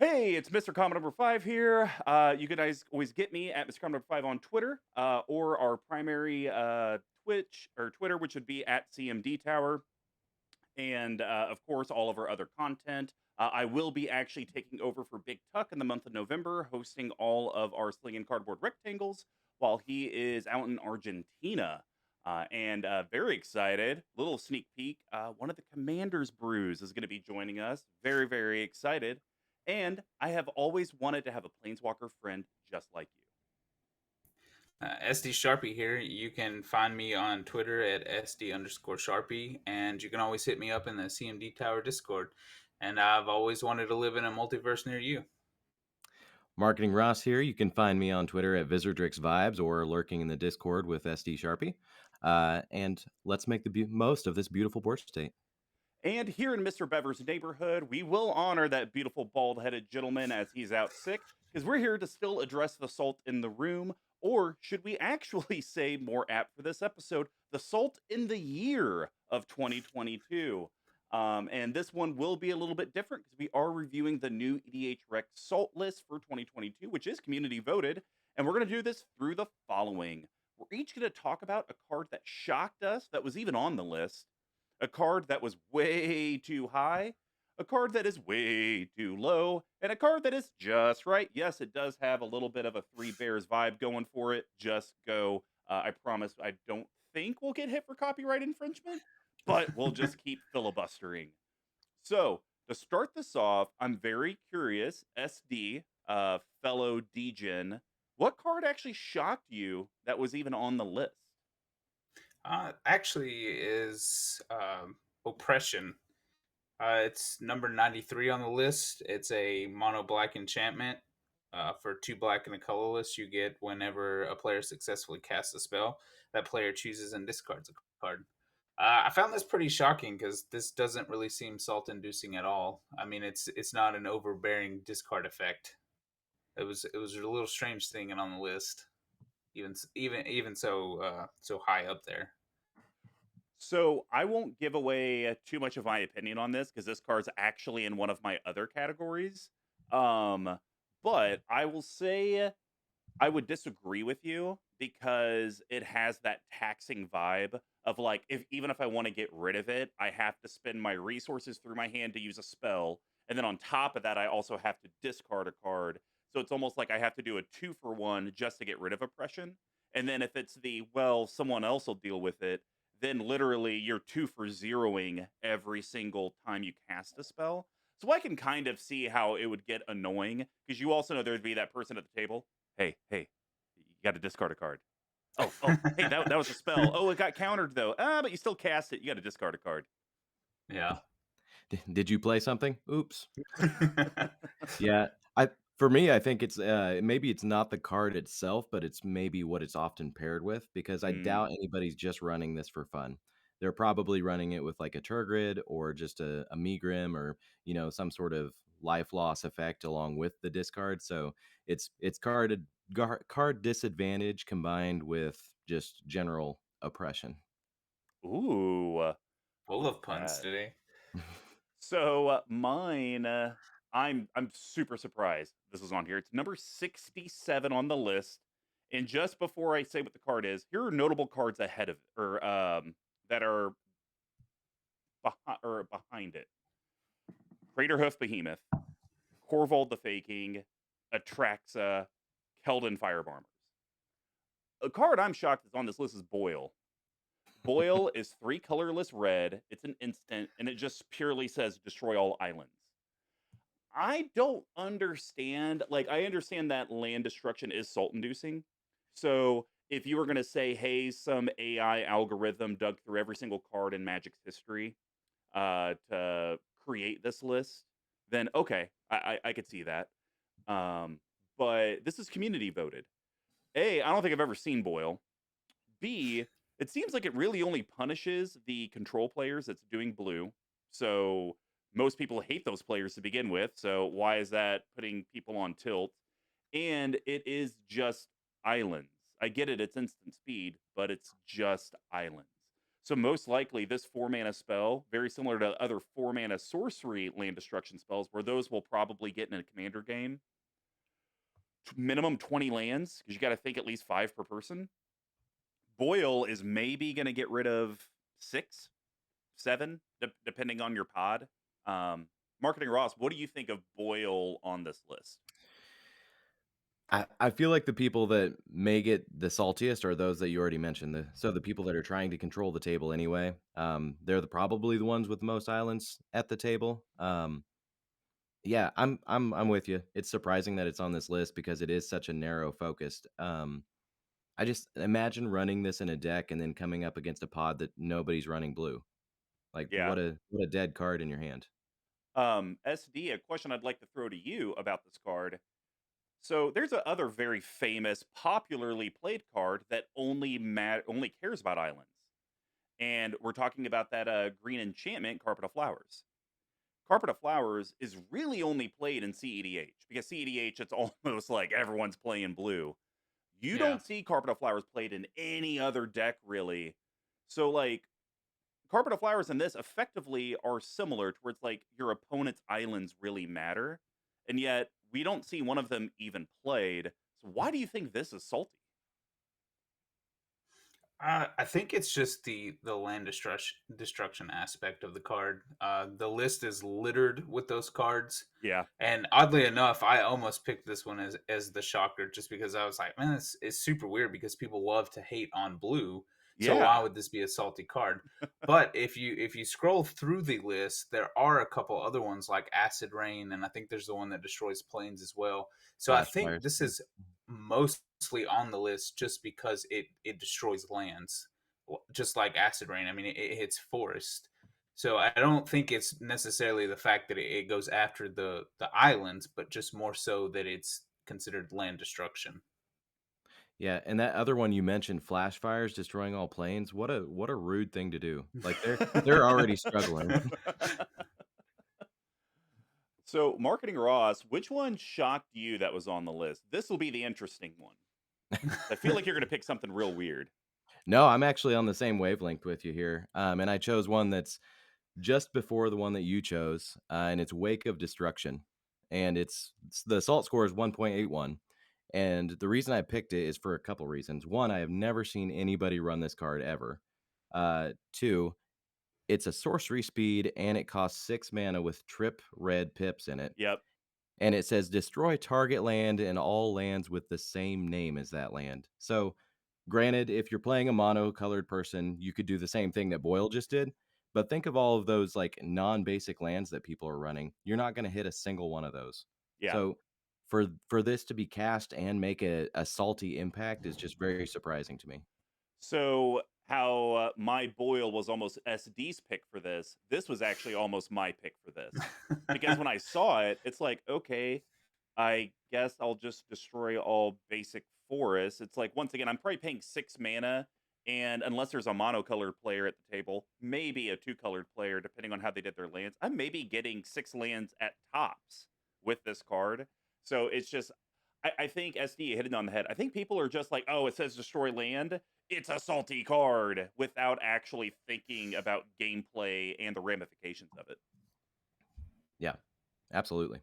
Hey, it's Mr. Comment Number 5 here. You guys always get me at Mr. Comment Number 5 on Twitter, or our primary Twitch or Twitter, which would be at CMDTower. And of course, all of our other content. I will be actually taking over for Big Tuck in the month of November, hosting all of our Slinging Cardboard Rectangles while he is out in Argentina. And very excited. Little sneak peek. One of the Commanders Brews is going to be joining us. Very, very excited. And I have always wanted to have a Planeswalker friend just like you. SD Sharpie here. You can find me on Twitter at SD_Sharpie, and you can always hit me up in the CMDTower Discord. And I've always wanted to live in a multiverse near you. MarketingRoss here. You can find me on Twitter at EDHREC or lurking in the Discord with SD Sharpie. And let's make the most of this beautiful board state. And here in MrBever's neighborhood, we will honor that beautiful bald headed gentleman as he's out sick, because we're here to still address the salt in the room. Or should we actually say, more apt for this episode, the salt in the year of 2022? And this one will be a little bit different because we are reviewing the new EDHREC Salt List for 2022, which is community voted. And we're going to do this through the following. We're each going to talk about a card that shocked us, that was even on the list, a card that was way too high, a card that is way too low, and a card that is just right. Yes, it does have a little bit of a Three Bears vibe going for it. Just go. I promise I don't think we'll get hit for copyright infringement, but we'll just keep filibustering. So, to start this off, I'm very curious, SD, fellow Degen, what card actually shocked you that was even on the list? Actually, is Oppression. It's number 93 on the list. It's a mono black enchantment. For 2 black and a colorless, you get whenever a player successfully casts a spell, that player chooses and discards a card. I found this pretty shocking because this doesn't really seem salt-inducing at all. I mean, it's not an overbearing discard effect. It was a little strange thing on the list, even so high up there. So I won't give away too much of my opinion on this because this card's actually in one of my other categories. Um, but I will say I would disagree with you because it has that taxing vibe of like, if even if I want to get rid of it, I have to spend my resources through my hand to use a spell, and then on top of that, I also have to discard a card. So it's almost like I have to do a 2-for-1 just to get rid of oppression. And then if it's the, well, someone else will deal with it, then literally you're 2 for zeroing every single time you cast a spell. So I can kind of see how it would get annoying because you also know there'd be that person at the table. Hey, you got to discard a card. Oh, hey, that was a spell. Oh, it got countered though. But you still cast it. You got to discard a card. Yeah. Did you play something? Oops. Yeah. For me, I think it's maybe it's not the card itself, but it's maybe what it's often paired with, because I doubt Mm. anybody's just running this for fun. They're probably running it with like a Turgid or just a Megrim, or some sort of life loss effect along with the discard. So it's card disadvantage combined with just general oppression. Ooh, Full like of puns that. today. So mine, I'm super surprised this is on here. It's number 67 on the list. And just before I say what the card is, here are notable cards ahead of or that are behind it. Craterhoof Behemoth, Corvold the Faking, Atraxa, Keldon Firebombers. A card I'm shocked is on this list is Boil. Boil is 3 colorless red. It's an instant, and it just purely says destroy all islands. I don't understand. Like, I understand that land destruction is salt inducing. So if you were going to say, hey, some AI algorithm dug through every single card in Magic's history to create this list, then okay, I could see that. Um, but this is community voted. A, I don't think I've ever seen Boil. B, it seems like it really only punishes the control players that's doing blue. So most people hate those players to begin with. So why is that putting people on tilt? And it is just islands. I get it, it's instant speed, but it's just islands. So most likely this 4 mana spell, very similar to other 4 mana sorcery land destruction spells, where those will probably get in a commander game. Minimum 20 lands, because you got to think at least 5 per person. Boil is maybe going to get rid of 6, 7, depending on your pod. MarketingRoss, what do you think of Boil on this list? I feel like the people that may get the saltiest are those that you already mentioned. So the people that are trying to control the table anyway. They're probably the ones with the most islands at the table. Yeah, I'm with you. It's surprising that it's on this list because it is such a narrow focused. I just imagine running this in a deck and then coming up against a pod that nobody's running blue. Like Yeah. what a dead card in your hand. SD, a question I'd like to throw to you about this card. So there's a other very famous, popularly played card that only cares about islands, and we're talking about that green enchantment, Carpet of Flowers. Carpet of Flowers is really only played in CEDH because CEDH it's almost like everyone's playing blue. You Yeah. don't see Carpet of Flowers played in any other deck really. So like Carpet of Flowers and this effectively are similar to where it's like your opponent's islands really matter, and yet we don't see one of them even played. So why do you think this is salty? I think it's just the land destruction aspect of the card. The list is littered with those cards, Yeah, and oddly enough, I almost picked this one as the shocker, just because I was like, man, it's super weird because people love to hate on blue. So why yeah, would this be a salty card? But if you scroll through the list, there are a couple other ones like Acid Rain, and I think there's the one that destroys planes as well. So I Flash think fires. this is mostly on the list just because it destroys lands, just like Acid Rain. I mean, it hits forest. So I don't think it's necessarily the fact that it goes after the islands, but just more so that it's considered land destruction. Yeah, and that other one you mentioned, flash fires destroying all planes. What a rude thing to do. Like they're already struggling. So, Marketing Ross, which one shocked you that was on the list? This will be the interesting one. I feel like you're going to pick something real weird. No, I'm actually on the same wavelength with you here. And I chose one that's just before the one that you chose, and it's Wake of Destruction. And it's the salt score is 1.81. And the reason I picked it is for a couple reasons. One, I have never seen anybody run this card ever. Two, it's a sorcery speed and it costs 6 mana with trip red pips in it. Yep. And it says destroy target land and all lands with the same name as that land. So, granted, if you're playing a mono colored person, you could do the same thing that Boyle just did. But think of all of those like non-basic lands that people are running. You're not going to hit a single one of those. Yeah. So for this to be cast and make a salty impact is just very surprising to me. So, how my Boyle was almost SD's pick for this was actually almost my pick for this. Because when I saw it, it's like, okay, I guess I'll just destroy all basic forests. It's like, once again, I'm probably paying 6 mana, and unless there's a monocolored player at the table, maybe a 2-colored player, depending on how they did their lands, I'm maybe getting 6 lands at tops with this card. So it's just, I think SD hit it on the head. I think people are just like, oh, it says destroy land. It's a salty card without actually thinking about gameplay and the ramifications of it. Yeah, absolutely.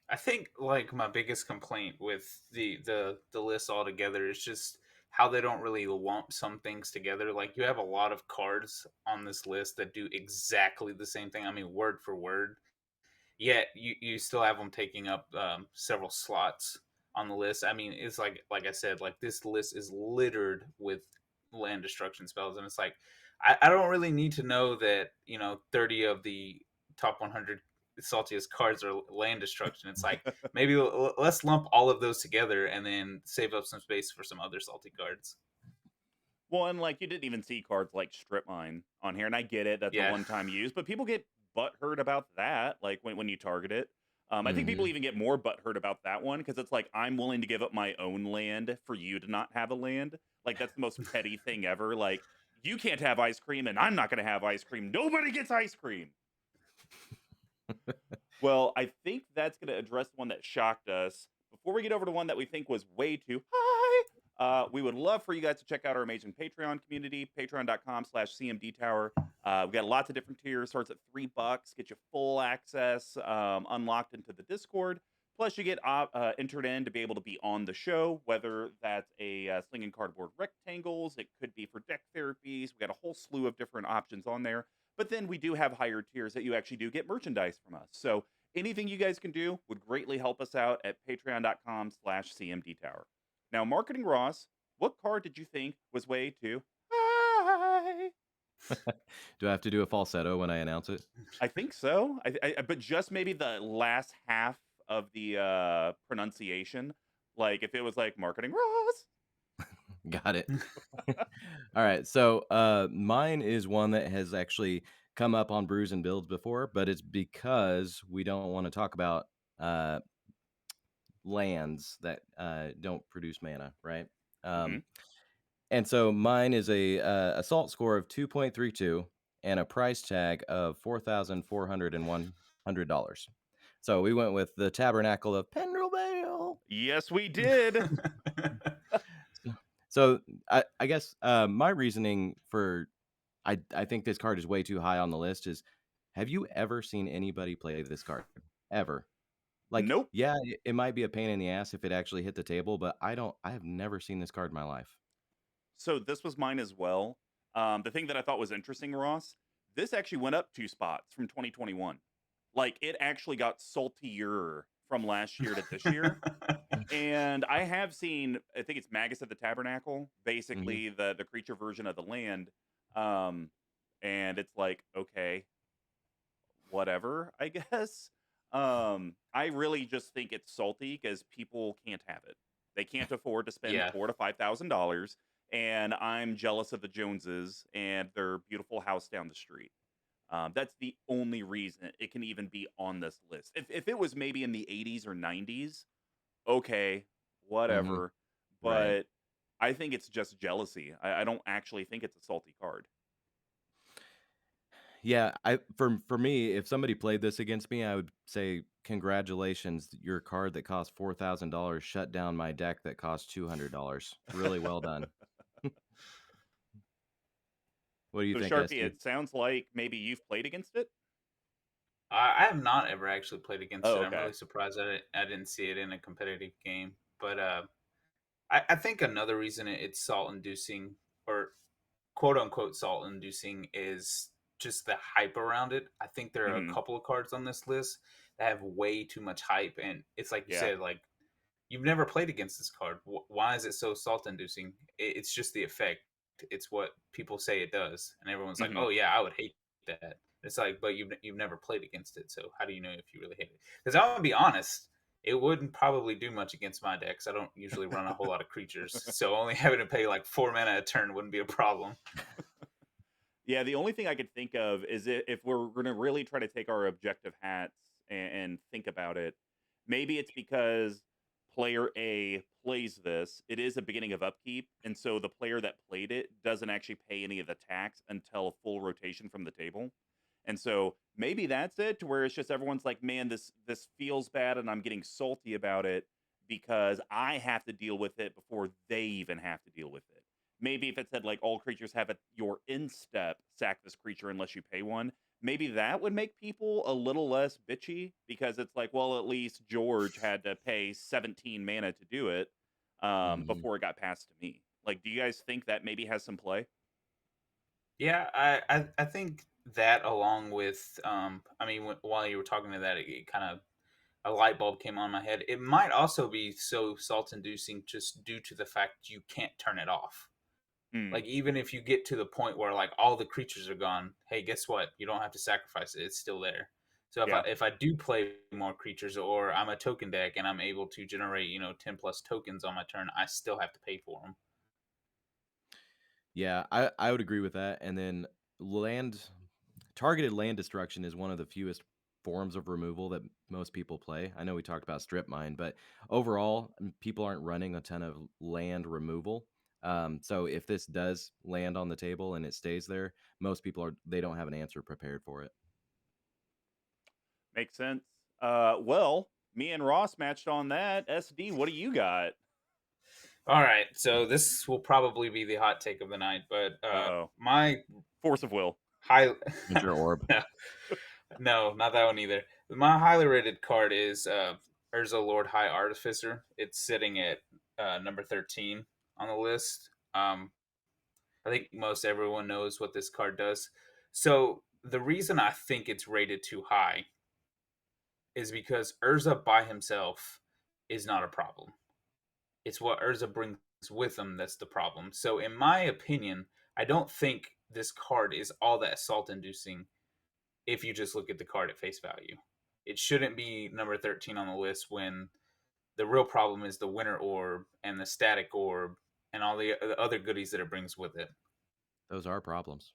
I think like my biggest complaint with the list altogether is just how they don't really lump some things together. Like you have a lot of cards on this list that do exactly the same thing. I mean, word for word. Yet you still have them taking up several slots on the list. I mean, it's like I said, like this list is littered with land destruction spells, and it's like I don't really need to know that 30 of the top 100 saltiest cards are land destruction. It's like maybe let's lump all of those together and then save up some space for some other salty cards. Well, and like you didn't even see cards like Strip Mine on here, and I get it, that's a Yeah. one-time use, but people get butthurt about that, like when you target it. I think people Mhm. even get more butthurt about that one because it's like I'm willing to give up my own land for you to not have a land. Like that's the most petty thing ever. Like you can't have ice cream, and I'm not going to have ice cream. Nobody gets ice cream. Well, I think that's going to address the one that shocked us. Before we get over to one that we think was way too high, We would love for you guys to check out our amazing Patreon community, patreon.com/CMDTower. We got lots of different tiers. Starts at $3, get you full access, unlocked into the Discord. Plus, you get entered in to be able to be on the show, whether that's a Slinging Cardboard Rectangles. It could be for deck therapies. We got a whole slew of different options on there. But then we do have higher tiers that you actually do get merchandise from us. So anything you guys can do would greatly help us out at patreon.com/CMDTower. Now, MarketingRoss, what card did you think was way too high? Do I have to do a falsetto when I announce it? I think so. But just maybe the last half of the pronunciation. Like if it was like MarketingRoss. Got it. All right. So mine is one that has actually come up on Brews and Builds before, but it's because we don't want to talk about uh, lands that don't produce mana, right? Mhm. And so mine is a assault score of 2.32 and a price tag of $4,401. So we went with the Tabernacle of Pendrell. Yes, we did. So I guess my reasoning for I think this card is way too high on the list is, have you ever seen anybody play this card? Ever? Like, Nope. yeah, it might be a pain in the ass if it actually hit the table, but I have never seen this card in my life. So this was mine as well. The thing that I thought was interesting, Ross, this actually went up 2 spots from 2021. Like it actually got saltier from last year to this year. And I have seen, I think it's Magus of the Tabernacle, Mhm. basically the creature version of the land. Um, and it's like, okay, whatever, I guess. I really just think it's salty because people can't have it. They can't afford to spend Yeah. $4,000 to $5,000, and I'm jealous of the Joneses and their beautiful house down the street. That's the only reason it can even be on this list. If it was maybe in the 80s or 90s, okay, Mhm. whatever. Right. But I think it's just jealousy. I don't actually think it's a salty card. Yeah, I for me, if somebody played this against me, I would say congratulations, your card that cost $4,000 shut down my deck that cost $200. Really well done. What do you So think, Sharpie, SD? it sounds like maybe you've played against it. I have not ever actually played against Oh, it. I'm okay. really surprised that I didn't see it in a competitive game. But I think another reason it's salt inducing, or quote unquote salt inducing, is just the hype around it. I think there are a Hmm. couple of cards on this list that have way too much hype. And it's like you Yeah. said, like, you've never played against this card. Why is it so salt inducing? It's just the effect. It's what people say it does, and everyone's like, Hmm. "Oh yeah, I would hate that." It's like, but you've never played against it, so how do you know if you really hate it? Because I'm gonna be honest, it wouldn't probably do much against my decks. I don't usually run a whole lot of creatures, so only having to pay like 4 mana a turn wouldn't be a problem. Yeah, the only thing I could think of is if we're going to really try to take our objective hats and think about it, maybe it's because player A plays this. It is a beginning of upkeep, and so the player that played it doesn't actually pay any of the tax until full rotation from the table. And so maybe that's it, to where it's just everyone's like, man, this feels bad, and I'm getting salty about it because I have to deal with it before they even have to deal with it. Maybe if it said like all creatures have at your instep, sack this creature unless you pay one. Maybe that would make people a little less bitchy because it's like, well, at least George had to pay 17 mana to do it Mhm. before it got passed to me. Like, do you guys think that maybe has some play? Yeah, I think that along with I mean, while you were talking to that, it kind of a light bulb came on my head. It might also be so salt inducing just due to the fact you can't turn it off. Hmm. Like even if you get to the point where like all the creatures are gone, hey, guess what? You don't have to sacrifice it. It's still there. So Yeah. if I do play more creatures or I'm a token deck and I'm able to generate 10 plus tokens on my turn, I still have to pay for them. Yeah, I would agree with that. And then land targeted land destruction is one of the fewest forms of removal that most people play. I know we talked about strip mine, but overall, people aren't running a ton of land removal. So if this does land on the table and it stays there, most people they don't have an answer prepared for it. Makes sense. Well, me and Ross matched on that. SD, what do you got? All right, so this will probably be the hot take of the night, but Uh-oh. my Force of will. high Winter Orb. no, not that one either. My highly rated card is Urza Lord High Artificer. It's sitting at number 13 on the list. I think most everyone knows what this card does. So the reason I think it's rated too high is because Urza by himself is not a problem. It's what Urza brings with him that's the problem. So in my opinion, I don't think this card is all that salt inducing if you just look at the card at face value. It shouldn't be number 13 on the list when the real problem is the winter orb and the static orb and all the other goodies that it brings with it. Those are problems.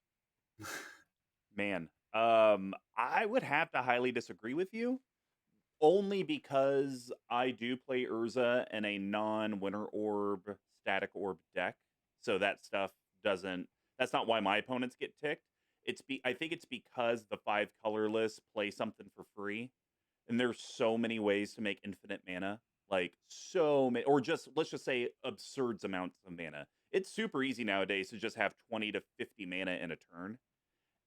Man, I would have to highly disagree with you, only because I do play Urza in a non-Winter Orb static orb deck, so that stuff doesn't. That's not why my opponents get ticked. I think it's because the 5 colorless play something for free, and there's so many ways to make infinite mana, like so many, or just let's just say absurd amounts of mana. It's super easy nowadays to just have 20 to 50 mana in a turn.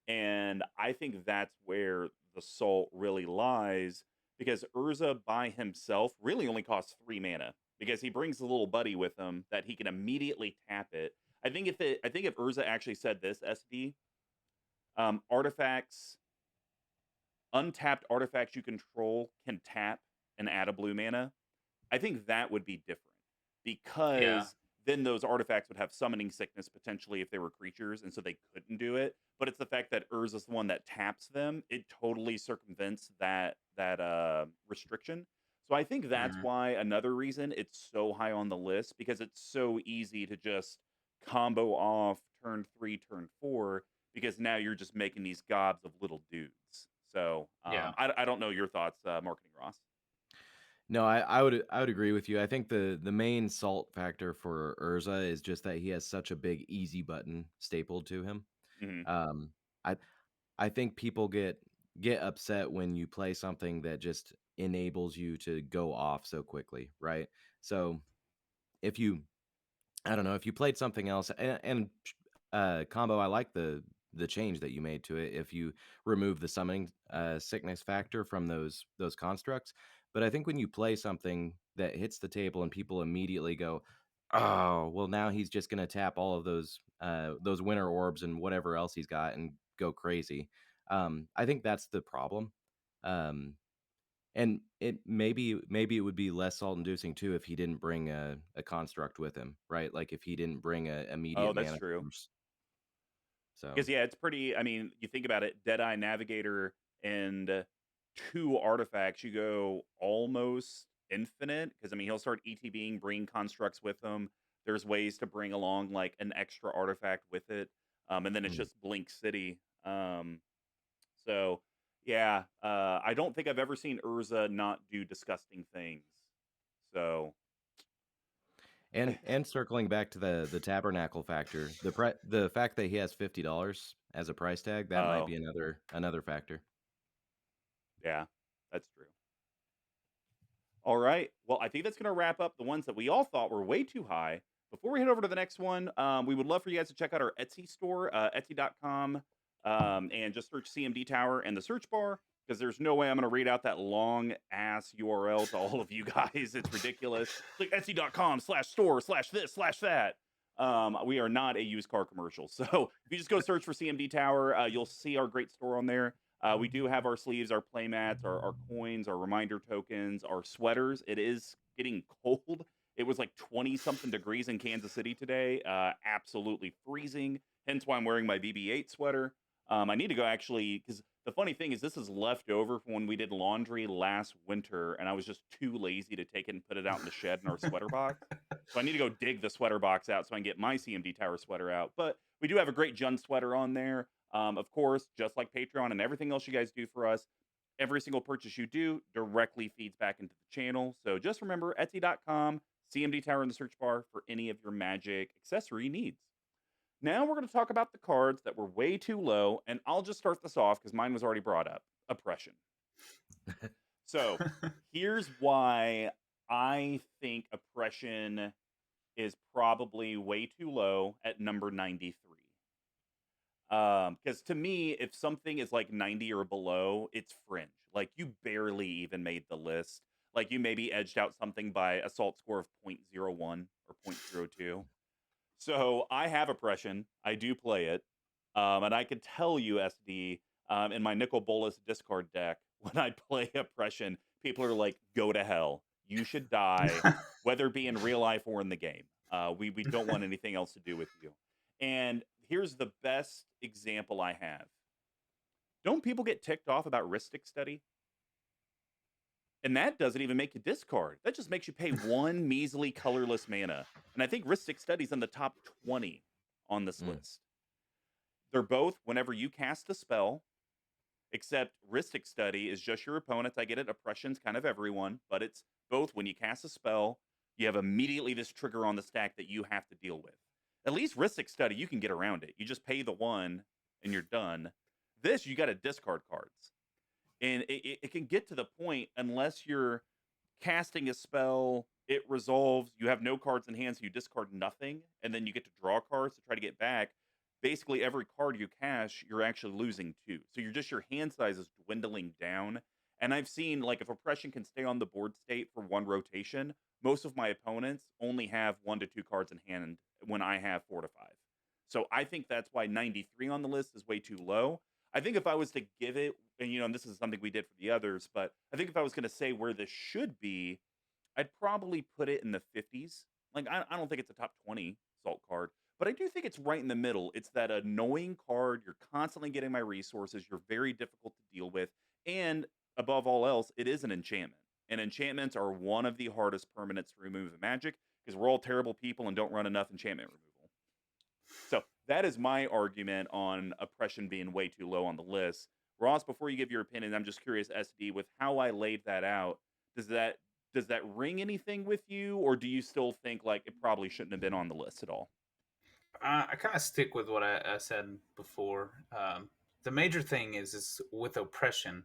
And I think that's where the salt really lies, because Urza by himself really only costs 3 mana because he brings a little buddy with him that he can immediately tap it. I think if Urza actually said this, SD, artifacts, untapped artifacts you control can tap and add a blue mana, I think that would be different, Yeah. because then those artifacts would have summoning sickness potentially if they were creatures, and so they couldn't do it. But it's the fact that Urza's the one that taps them; it totally circumvents that restriction. So I think that's Mhm. why another reason it's so high on the list, because it's so easy to just combo off turn 3, turn 4, because now you're just making these gobs of little dudes. So Yeah. I don't know your thoughts, Marketing Ross. No, I would agree with you. I think the main salt factor for Urza is just that he has such a big easy button stapled to him. Hmm. Um, I I think people get upset when you play something that just enables you to go off so quickly, right? So if you I don't know, if you played something else, and combo, I like the change that you made to it. If you remove the summoning sickness factor from those constructs, but I think when you play something that hits the table and people immediately go, "Oh, well, now he's just going to tap all of those winter orbs and whatever else he's got and go crazy." I think that's the problem. Um, and maybe it would be less salt inducing too if he didn't bring a construct with him, right? Like if he didn't bring a Oh, immediate that's mana true. source. So Because yeah, it's pretty. I mean, you think about it, Deadeye Navigator and 2 artifacts, you go almost infinite. Because I mean, he'll start ETBing, bring constructs with him. There's ways to bring along like an extra artifact with it, and then it's mm. just Blink City. So yeah, I don't think I've ever seen Urza not do disgusting things. So And circling back to the tabernacle factor, the fact that he has $50 as a price tag, that might oh be another factor. yeah, that's true. All right. Well, I think that's going to wrap up the ones that we all thought were way too high. Before we head over to the next one, we would love for you guys to check out our Etsy store, etsy.com, and just search CMDTower in the search bar, because there's no way I'm going to read out that long ass URL to all of you guys. It's ridiculous. It's like etsy.com/store/this/that. We are not a used car commercial. So if you just go search for CMDTower, you'll see our great store on there. We do have our sleeves, our play mats, our coins, our reminder tokens, our sweaters. It is getting cold. It was like 20 something degrees in Kansas City today. Absolutely freezing. Hence why I'm wearing my BB-8 sweater. I need to go actually, because the funny thing is, this is left over from when we did laundry last winter, and I was just too lazy to take it and put it out in the shed in our sweater box. So I need to go dig the sweater box out so I can get my CMDTower sweater out. But we do have a great Jund sweater on there. Of course, just like Patreon and everything else you guys do for us, every single purchase you do directly feeds back into the channel. So just remember Etsy.com, CMDTower in the search bar for any of your magic accessory needs. Now we're going to talk about the cards that were way too low, and I'll just start this off because mine was already brought up. Oppression. So here's why I think Oppression is probably way too low at number 93. Because to me, if something is like 90 or below, it's fringe. Like you barely even made the list. Like you maybe edged out something by a salt score of 0.01 or 0.02. So I have oppression. I do play it. And I can tell you, SD, in my Nicol Bolas discard deck, when I play oppression, people are like, go to hell. You should die, whether it be in real life or in the game. We don't want anything else to do with you. And here's the best example I have. Don't people get ticked off about Ristic Study? And that doesn't even make you discard. That just makes you pay one measly colorless mana. And I think Ristic Study's in the top 20 on this list. They're both whenever you cast a spell, except Ristic Study is just your opponents. I get it. Oppression's kind of everyone, but it's both when you cast a spell, you have immediately this trigger on the stack that you have to deal with. At least Ristic Study, you can get around it. You just pay the one and you're done. This, you got to discard cards. And it can get to the point, unless you're casting a spell, it resolves, you have no cards in hand, so you discard nothing, and then you get to draw cards to try to get back. Basically, every card you cast, you're actually losing two. So your hand size is dwindling down. And I've seen, like, if Oppression can stay on the board state for one rotation, most of my opponents only have 1 to 2 cards in hand when I have 4 to 5. So I think that's why 93 on the list is way too low. I think if I was to give it, and this is something we did for the others, but I think if I was going to say where this should be, I'd probably put it in the 50s. Like, I don't think it's a top 20 salt card, but I do think it's right in the middle. It's that annoying card. You're constantly getting my resources. You're very difficult to deal with. And above all else, it is an enchantment. And enchantments are one of the hardest permanents to remove in Magic because we're all terrible people and don't run enough enchantment removal. So that is my argument on Oppression being way too low on the list. Ross, before you give your opinion, I'm just curious, SD, with how I laid that out, does that ring anything with you, or do you still think like it probably shouldn't have been on the list at all? I kind of stick with what I said before. The major thing is with Oppression,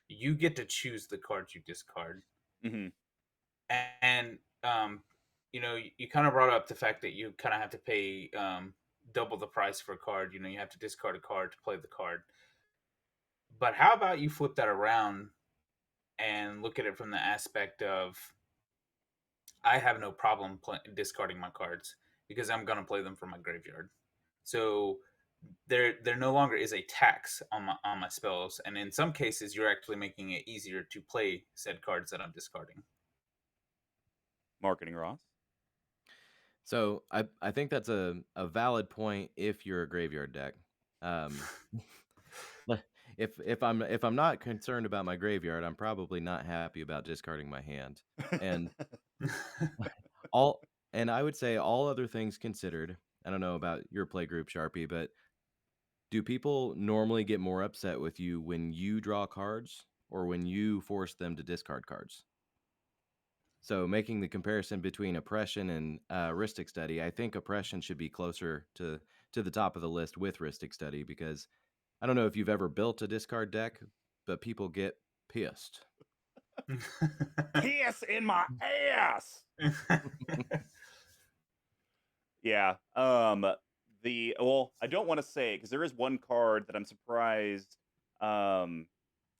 you get to choose the cards you discard. Mm-hmm. And you kind of brought up the fact that you kind of have to pay double the price for a card. You have to discard a card to play the card. But how about you flip that around and look at it from the aspect of, I have no problem discarding my cards because I'm going to play them from my graveyard. So there no longer is a tax on my spells, and in some cases you're actually making it easier to play said cards that I'm discarding. MarketingRoss. So I think that's a valid point if you're a graveyard deck. If I'm not concerned about my graveyard, I'm probably not happy about discarding my hand. And I would say, all other things considered, I don't know about your play group, Sharpie, but do people normally get more upset with you when you draw cards or when you force them to discard cards? So making the comparison between Oppression and Ristic Study, I think Oppression should be closer to the top of the list with Ristic Study, because I don't know if you've ever built a discard deck, but people get pissed. Piss in my ass. Yeah. I don't want to say it because there is one card that I'm surprised no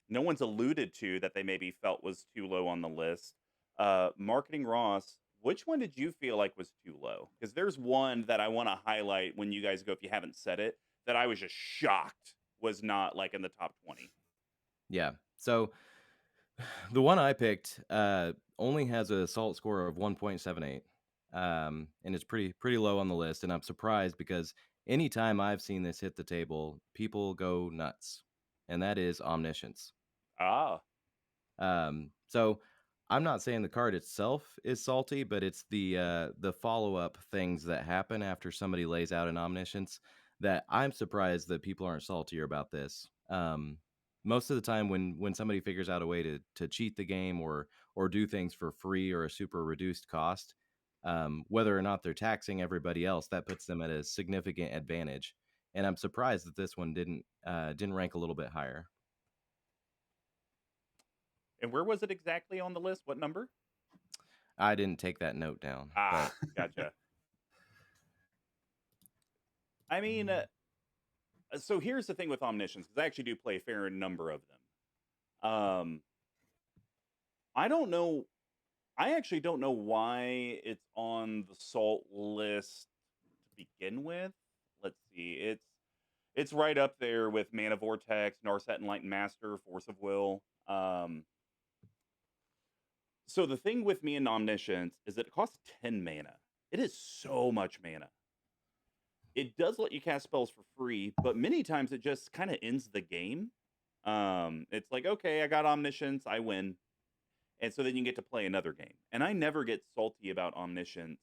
one's alluded to that they maybe felt was too low on the list. MarketingRoss, which one did you feel like was too low? Because there's one that I want to highlight when you guys go, if you haven't said it, that I was just shocked was not like in the top 20. Yeah. So the one I picked only has a salt score of 1.78. And it's pretty low on the list. And I'm surprised because anytime I've seen this hit the table, people go nuts. And that is Omniscience. Ah. So I'm not saying the card itself is salty, but it's the follow-up things that happen after somebody lays out an Omniscience that I'm surprised that people aren't saltier about this. Most of the time when somebody figures out a way to cheat the game or do things for free or a super reduced cost, whether or not they're taxing everybody else, that puts them at a significant advantage. And I'm surprised that this one didn't rank a little bit higher. And where was it exactly on the list? What number? I didn't take that note down. Ah, gotcha. I mean, so here's the thing with omniscience, because I actually do play a fair number of them. I don't know. I actually don't know why it's on the salt list to begin with. Let's see. It's right up there with Mana Vortex, Narset Enlightened Master, Force of Will. So the thing with me and Omniscience is that it costs 10 mana. It is so much mana. It does let you cast spells for free, but many times it just kind of ends the game. It's like, okay, I got Omniscience, I win. And so then you get to play another game. And I never get salty about Omniscience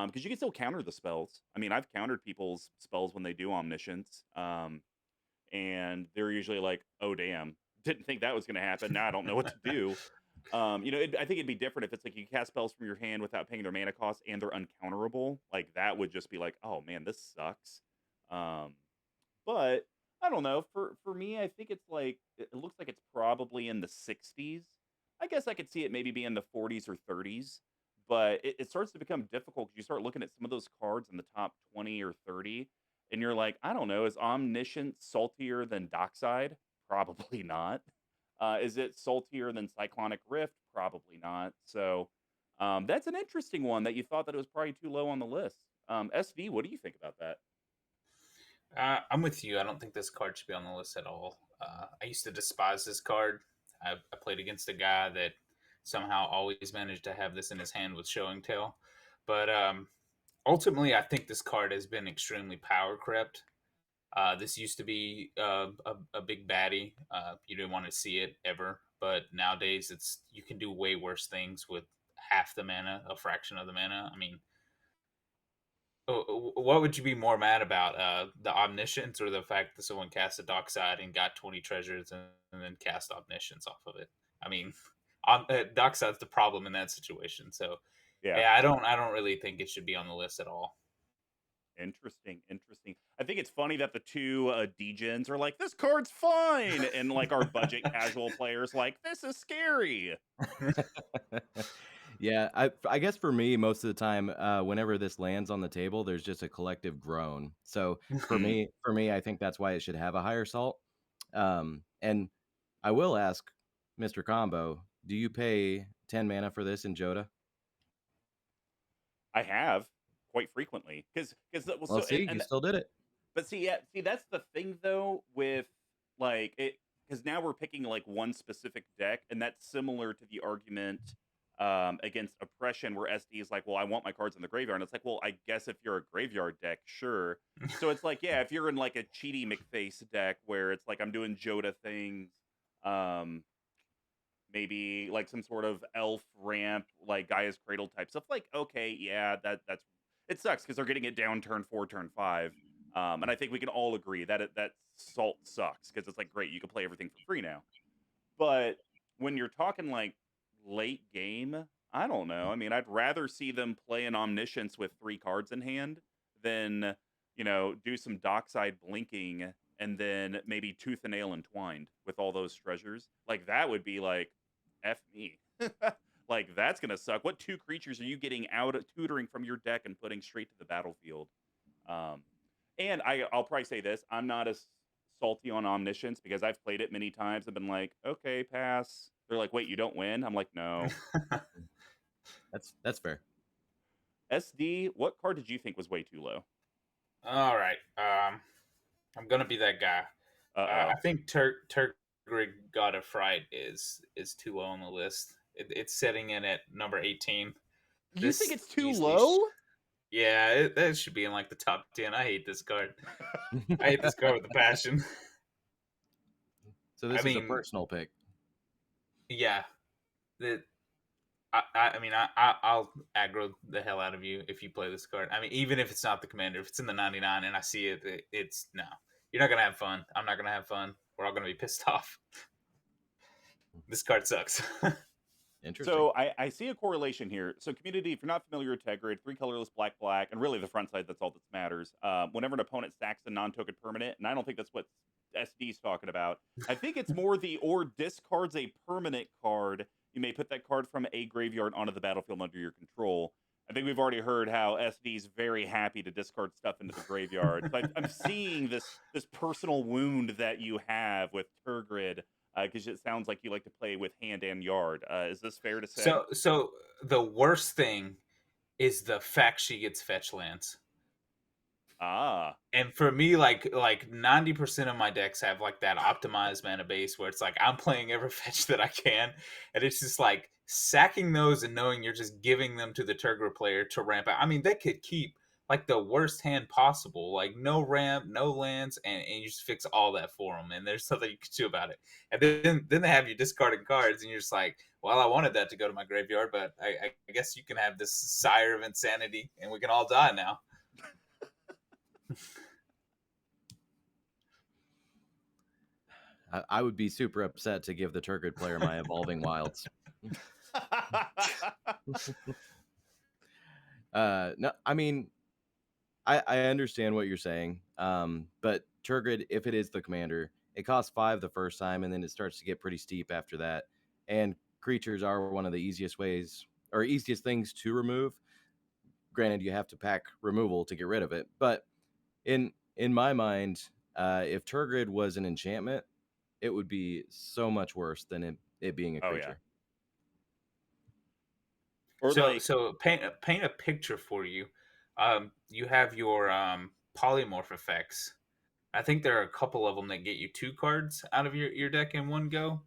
because you can still counter the spells. I mean, I've countered people's spells when they do Omniscience. And they're usually like, oh, damn, didn't think that was going to happen. Now I don't know what to do. I think it'd be different if it's like you cast spells from your hand without paying their mana cost and they're uncounterable. Like that would just be like, oh man, this sucks. But I don't know. For me, I think it's like it looks like it's probably in the 60s. I guess I could see it maybe be in the 40s or 30s. But it starts to become difficult because you start looking at some of those cards in the top 20 or 30, and you're like, I don't know, is Omniscient saltier than Dockside? Probably not. Is it saltier than Cyclonic Rift? Probably not. So that's an interesting one that you thought that it was probably too low on the list. SV, what do you think about that? I'm with you. I don't think this card should be on the list at all. I used to despise this card. I played against a guy that somehow always managed to have this in his hand with Showing Tail. But ultimately, I think this card has been extremely power crept. This used to be a big baddie. You didn't want to see it ever. But nowadays, you can do way worse things with half the mana, a fraction of the mana. I mean, what would you be more mad about? The Omniscience or the fact that someone cast a Dockside and got 20 treasures and then cast Omniscience off of it? I mean, Dockside's the problem in that situation. So, yeah, I don't really think it should be on the list at all. Interesting. I think it's funny that the two degens are like, this card's fine, and like our budget casual players like, this is scary. Yeah, I guess for me, most of the time, whenever this lands on the table, there's just a collective groan. So for me, I think that's why it should have a higher salt. And I will ask, Mr. Combo, do you pay 10 mana for this in Joda? I have quite frequently because Well, see, you still did it. But see, that's the thing though with like it, because now we're picking like one specific deck, and that's similar to the argument against oppression, where SD is like, well, I want my cards in the graveyard, and it's like, well, I guess if you're a graveyard deck, sure. So it's like, yeah, if you're in like a cheaty McFace deck where it's like I'm doing Joda things, maybe like some sort of elf ramp, like Gaia's Cradle type stuff, like, okay, yeah, that's it sucks because they're getting it down turn 4, turn 5. And I think we can all agree that that salt sucks because it's like, great, you can play everything for free now. But when you're talking like late game, I don't know. I mean, I'd rather see them play an Omniscience with 3 cards in hand than, do some Dockside blinking and then maybe Tooth and Nail entwined with all those treasures. Like, that would be like, F me. Like, that's going to suck. What 2 creatures are you getting out of tutoring from your deck and putting straight to the battlefield? And I'll probably say this. I'm not as salty on Omniscience because I've played it many times. I've been like, okay, pass. They're like, wait, you don't win? I'm like, no. That's fair. SD, what card did you think was way too low? All right. I'm going to be that guy. I think Tergrig God of Fright is too low on the list. It's setting in at number 18. You think it's too low? Yeah, that should be in like the top 10. I hate this card. I hate this card with a passion. So this is a personal pick. Yeah. I'll aggro the hell out of you if you play this card. I mean, even if it's not the commander, if it's in the 99 and I see it, it's no. You're not going to have fun. I'm not going to have fun. We're all going to be pissed off. This card sucks. Interesting. So I see a correlation here. So community, if you're not familiar with Tegrid, 3 colorless, black, and really the front side, that's all that matters. Whenever an opponent stacks a non-token permanent, and I don't think that's what SD's talking about. I think it's more or discards a permanent card. You may put that card from a graveyard onto the battlefield under your control. I think we've already heard how SD's very happy to discard stuff into the graveyard. So I'm seeing this personal wound that you have with Turgrid, because it sounds like you like to play with hand and yard. Is this fair to say? So the worst thing is the fact she gets fetch lands. Ah, And for me, like 90% of my decks have like that optimized mana base where it's like I'm playing every fetch that I can, and it's just like sacking those and knowing you're just giving them to the Turgor player to ramp out. I mean, they could keep like the worst hand possible, like no ramp, no lands, and you just fix all that for them, and there's nothing you can do about it. And then they have you discarding cards, and you're just like, well, I wanted that to go to my graveyard, but I guess you can have this Sire of Insanity, and we can all die now. I would be super upset to give the Turgid player my Evolving Wilds. No, I mean, I understand what you're saying, but Turgid, if it is the commander, it costs 5 the first time, and then it starts to get pretty steep after that. And creatures are one of the easiest ways or easiest things to remove. Granted, you have to pack removal to get rid of it, but in my mind, if Turgid was an enchantment, it would be so much worse than it being a Oh, creature. or like, So paint a picture for you. You have your polymorph effects. I think there are a couple of them that get you 2 cards out of your deck in one go.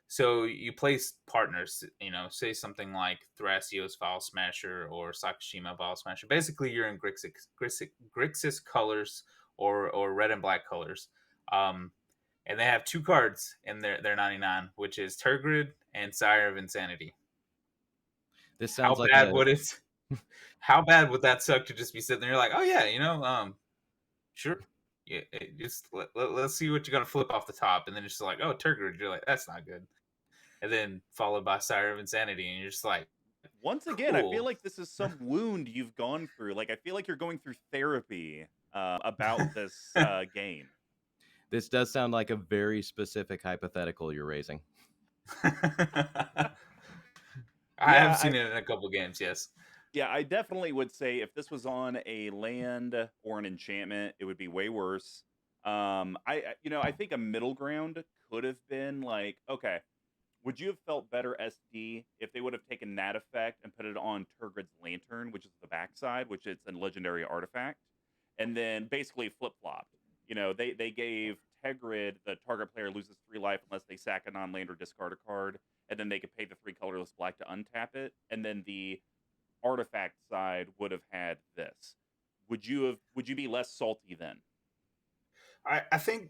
So you place partners, say something like Thrasios Vile Smasher or Sakashima Vile Smasher. Basically, you're in Grixis colors or red and black colors. And they have 2 cards in their 99, which is Turgrid and Sire of Insanity. This sounds How like bad would it? How bad would that suck to just be sitting there? You're like, oh yeah, sure. Yeah, just let's see what you're gonna flip off the top, and then it's just like, oh, Turgid. You're like, that's not good. And then followed by Sire of Insanity, and you're just like, once again, I feel cool. like this is some wound you've gone through. Like, I feel like you're going through therapy about this game. This does sound like a very specific hypothetical you're raising. I Yeah, have seen it in a couple games, yes. Yeah, I definitely would say if this was on a land or an enchantment, it would be way worse. I think a middle ground could have been like, okay, would you have felt better SD if they would have taken that effect and put it on Turgrid's Lantern, which is the backside, which is a legendary artifact, and then basically flip flopped? They gave Tegrid, the target player loses 3 life unless they sack a non-land or discard a card, and then they could pay the 3 colorless black to untap it, and then the artifact side would have had this. Would you be less salty then? I think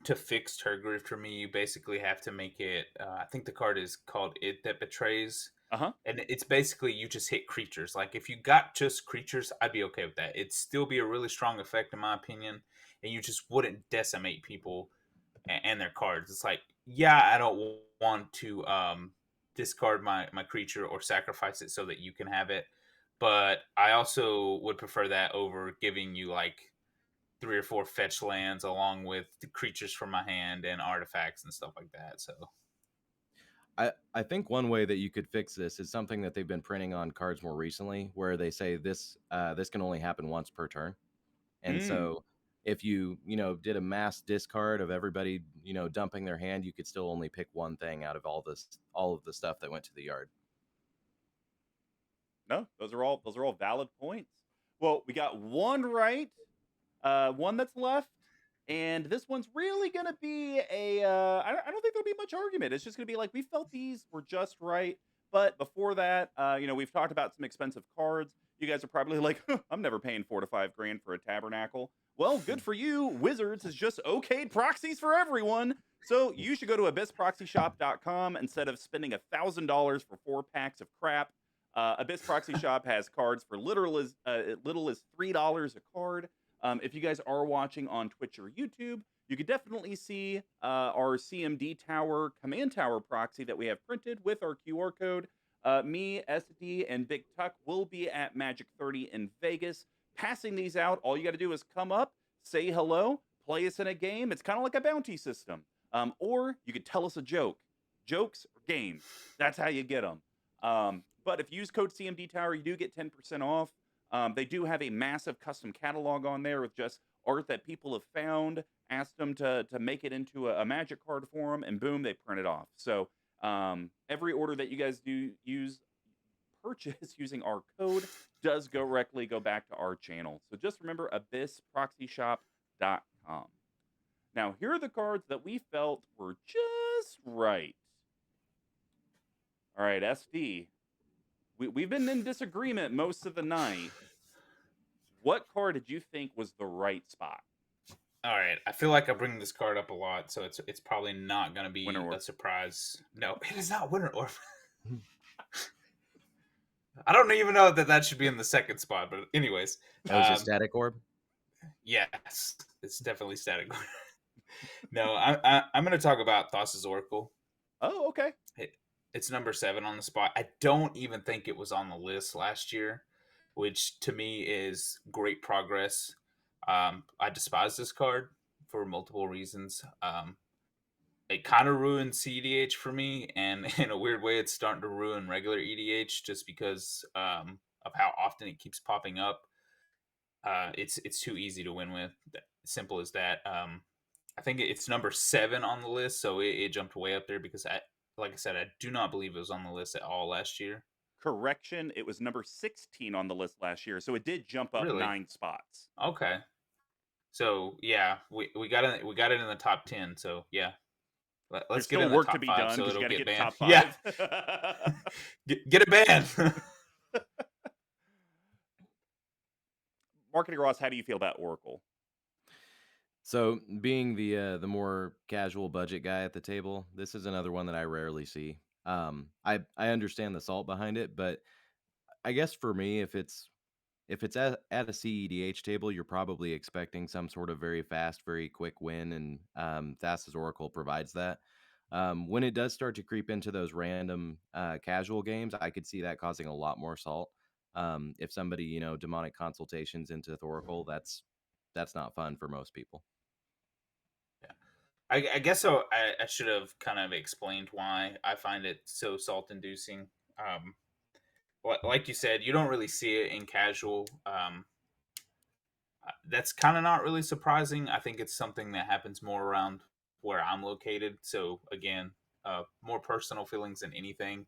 to fix Turgid for me, you basically have to make it. I think the card is called It That Betrays. And it's basically you just hit creatures. Like if you got just creatures, I'd be okay with that. It'd still be a really strong effect in my opinion, and you just wouldn't decimate people and their cards. It's like, yeah, I don't want to discard my creature or sacrifice it so that you can have it, but I also would prefer that over giving you like 3 or 4 fetch lands along with the creatures from my hand and artifacts and stuff like that. So I think one way that you could fix this is something that they've been printing on cards more recently, where they say this can only happen once per turn. And so if you did a mass discard of everybody dumping their hand, you could still only pick one thing out of all of the stuff that went to the yard. No, those are all valid points. Well, we got one right, one that's left, and this one's really gonna be a. I don't think there'll be much argument. It's just gonna be like we felt these were just right. But before that, we've talked about some expensive cards. You guys are probably like, huh, I'm never paying $4 to $5 grand for a tabernacle. Well, good for you. Wizards has just okayed proxies for everyone. So you should go to abyssproxyshop.com instead of spending $1,000 for 4 packs of crap. Abyss Proxy Shop has cards for little as $3 a card. If you guys are watching on Twitch or YouTube, you could definitely see our CMDTower Command Tower proxy that we have printed with our QR code. Me, SD, and Big Tuck will be at Magic 30 in Vegas passing these out. All you got to do is come up, say hello, play us in a game. It's kind of like a bounty system. Or you could tell us a joke. Jokes or games. That's how you get them. But if you use code CMDTower, you do get 10% off. They do have a massive custom catalog on there with just art that people have found, asked them to make it into a magic card for them, and boom, they print it off. So every order that you guys do purchase using our code does directly go back to our channel. So just remember abyssproxyshop.com. Now, here are the cards that we felt were just right. All right, SD. We've been in disagreement most of the night. What card did you think was the right spot? All right, I feel like I bring this card up a lot, so it's probably not going to be Winter a Orb. surprise. No, it is not Winter Orb. I don't even know that should be in the second spot, but anyways. That was a static orb? Yes, it's definitely static. No, I'm going to talk about Thassa's Oracle. Oh, okay. It's number 7 on the spot. I don't even think it was on the list last year, which to me is great progress. I despise this card for multiple reasons. It kind of ruined CEDH for me, and in a weird way, it's starting to ruin regular EDH just because of how often it keeps popping up. It's too easy to win with. Simple as that. I think it's number 7 on the list, so it jumped way up there because like I said, I do not believe it was on the list at all last year. Correction, it was number 16 on the list last year, so it did jump up Really? 9 spots. Okay. So yeah, we got it in the top 10. So yeah, let's get There's in still the work top to be 5 done so because you it'll got to get get banned. top 5. Yeah, get it banned. MarketingRoss, how do you feel about Oracle? So, being the more casual budget guy at the table, this is another one that I rarely see. I understand the salt behind it, but I guess for me, if it's at a CEDH table, you're probably expecting some sort of very fast, very quick win, and Thassa's Oracle provides that. When it does start to creep into those random casual games, I could see that causing a lot more salt. If somebody, demonic consultations into Oracle, that's not fun for most people. I guess so. I should have kind of explained why I find it so salt-inducing. Like you said, you don't really see it in casual. That's kind of not really surprising. I think it's something that happens more around where I'm located. So again, more personal feelings than anything.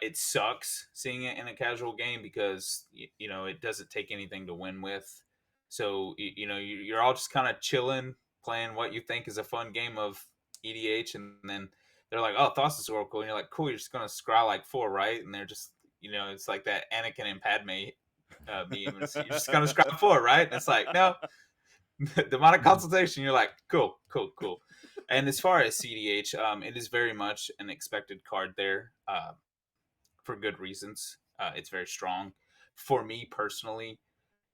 It sucks seeing it in a casual game because it doesn't take anything to win with. So you're all just kind of chilling, playing what you think is a fun game of EDH, and then they're like, "Oh, Thassa's Oracle," and you're like, "Cool, you're just gonna scry like 4, right?" And they're just, it's like that Anakin and Padme meme. You're just gonna scry 4, right? And it's like, no, demonic consultation. You're like, cool. And as far as CDH, it is very much an expected card there. For good reasons. It's very strong. For me personally,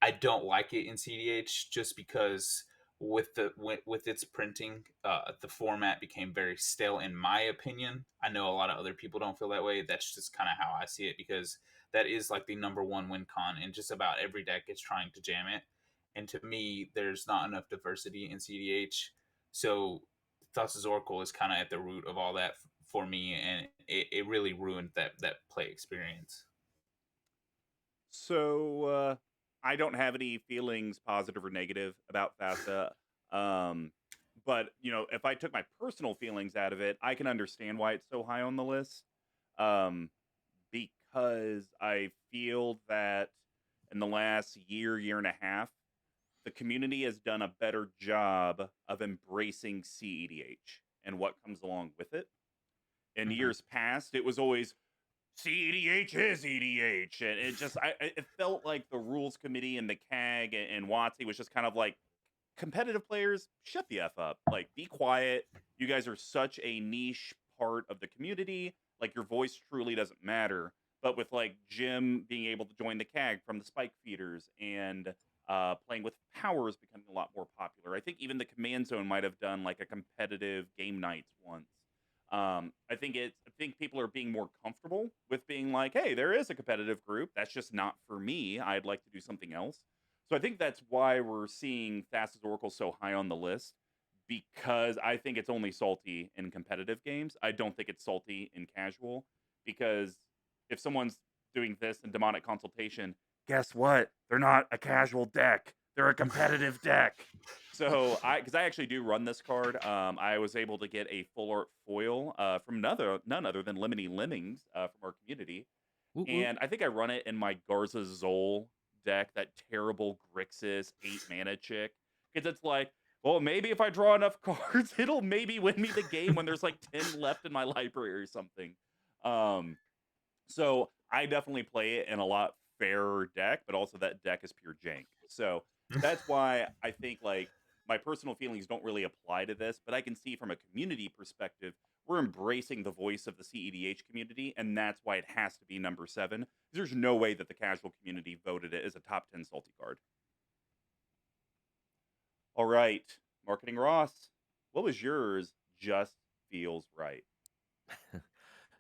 I don't like it in CDH just because with its printing, the format became very stale in my opinion. I know a lot of other people don't feel that way. That's just kind of how I see it because that is like the number 1 win con, and just about every deck is trying to jam it. And to me, there's not enough diversity in CDH. So Thassa's Oracle is kind of at the root of all that for me, and it really ruined that play experience. So I don't have any feelings, positive or negative, about Thassa. But if I took my personal feelings out of it, I can understand why it's so high on the list. Because I feel that in the last year and a half, the community has done a better job of embracing CEDH and what comes along with it. In years past, it was always CEDH is EDH, and it felt like the rules committee and the CAG and WotC was just kind of like, competitive players, shut the F up, like be quiet. You guys are such a niche part of the community, like your voice truly doesn't matter. But with like Jim being able to join the CAG from the Spike Feeders and playing with powers becoming a lot more popular, I think even the Command Zone might have done like a competitive game nights once. I think people are being more comfortable with being like, hey, there is a competitive group. That's just not for me. I'd like to do something else. So I think that's why we're seeing Thassa's Oracle so high on the list, because I think it's only salty in competitive games. I don't think it's salty in casual, because if someone's doing this in demonic consultation, guess what? They're not a casual deck. They're a competitive deck. So because I actually do run this card, I was able to get a full art foil from none other than Lemony Lemmings from our community, Whoop, whoop. and I think I run it in my Garza Zol deck, that terrible Grixis 8 mana chick, because it's like, well, maybe if I draw enough cards, it'll maybe win me the game when there's like 10 left in my library or something. Um, so I definitely play it in a lot fairer deck, but also that deck is pure jank. So that's why I think like my personal feelings don't really apply to this, but I can see from a community perspective, we're embracing the voice of the CEDH community, and that's why it has to be number 7. There's no way that the casual community voted it as a top 10 salty card. All right, MarketingRoss, what was yours? Just feels right.